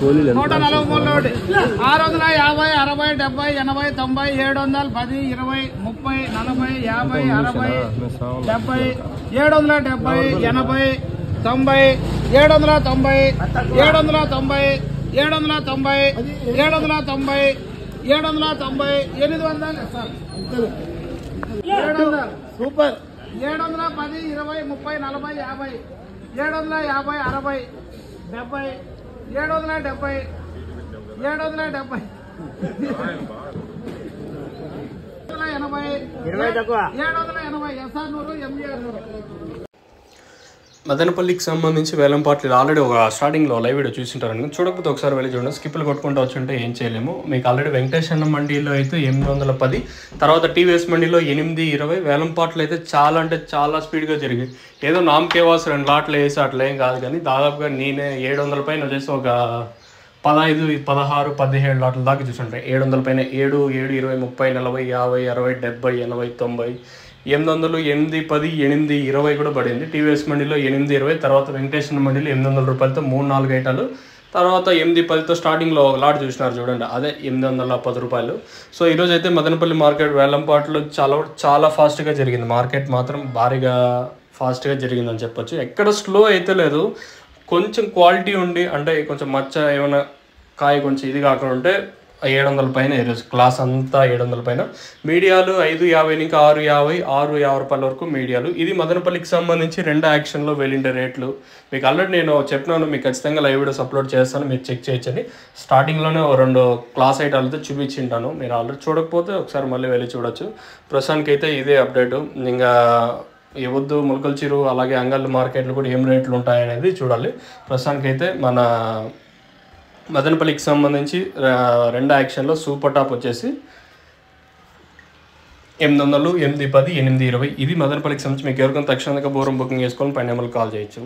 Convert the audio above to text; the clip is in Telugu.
143 650 60 70 80 90 700 10 20 30 40 50 60 70 770 80 90 790 790 790 790 790 800 సూపర్ 710 20 30 40 50 750 60 70 770 770 మదనపల్లికి సంబంధించి వేలంపాట్లు ఆల్రెడీ ఒక స్టార్టింగ్లో లైవ్ వీడియో చూసింటారని చూడకపోతే ఒకసారి వెళ్ళి చూడండి. స్కిప్పులు కొట్టుకుంటూ వచ్చుంటే ఏం చేయలేము. మీకు ఆల్రెడీ వెంకటేశ్వర మండీలో అయితే 810, తర్వాత టీవీఎస్ మండీలో 820. వేలంపాట్లు అయితే చాలా అంటే చాలా స్పీడ్గా జరిగాయి. ఏదో నామకేవాస్ 2 లాట్లు వేసి అట్లా ఏం కాదు, కానీ దాదాపుగా నేనే 700 పైన వచ్చేసి ఒక 15, 16, 17 లాట్ల దాకా చూసుంటాయి. 700 పైన 7, 7, 20, 30, 40, 50, 60, 70, 80, 90, 800, 8, 10, 8, 20 కూడా పడింది. టీవీఎస్ మండీలో 8, 20, తర్వాత వెంకటేశ్వర మండీలో 800 రూపాయలతో 3-4 ఐటాలు, తర్వాత 8, 10తో స్టార్టింగ్లో లాట్ చూసినారు చూడండి, అదే 810 రూపాయలు. సో ఈరోజు అయితే మదనపల్లి మార్కెట్ వేలంపాట్లు చాలా ఫాస్ట్గా జరిగింది. మార్కెట్ మాత్రం భారీగా ఫాస్ట్గా జరిగిందని చెప్పొచ్చు. ఎక్కడ స్లో అయితే లేదు. కొంచెం క్వాలిటీ ఉండి, అంటే కొంచెం మచ్చ ఏమైనా కాయ కొంచెం ఇది కాకుండా ఉంటే 700 పైన ఈరోజు క్లాస్ అంతా 700 పైన. మీడియాలు 550 నుంచి 650, 650 రూపాయల వరకు మీడియాలు. ఇది మదనపల్లికి సంబంధించి 2 యాక్షన్లో వెళ్ళిండే రేట్లు మీకు ఆల్రెడీ నేను చెప్పినాను. మీకు ఖచ్చితంగా లైవ్ వీడియోస్ అప్లోడ్ చేస్తాను, మీరు చెక్ చేయొచ్చని. స్టార్టింగ్లోనే 2 క్లాస్ ఐటాలతో చూపించింటాను. మీరు ఆల్రెడీ చూడకపోతే ఒకసారి మళ్ళీ వెళ్ళి చూడొచ్చు. ప్రస్తుతానికైతే ఇదే అప్డేటు. ఇంకా ఎవద్దు ములకల చిరు అలాగే అంగళ్ళు మార్కెట్లు కూడా ఏం రేట్లు ఉంటాయనేది చూడాలి. ప్రస్తుతానికైతే మన మదనపల్లికి సంబంధించి 2 యాక్షన్లో సూపర్ టాప్ వచ్చేసి 800, 810, 820. ఇది మదనపల్లికి సంబంధించి. మీకు ఎవరికైనా తక్షణంగా బోరం బుకింగ్ చేసుకొని పైన కాల్ చేయొచ్చు.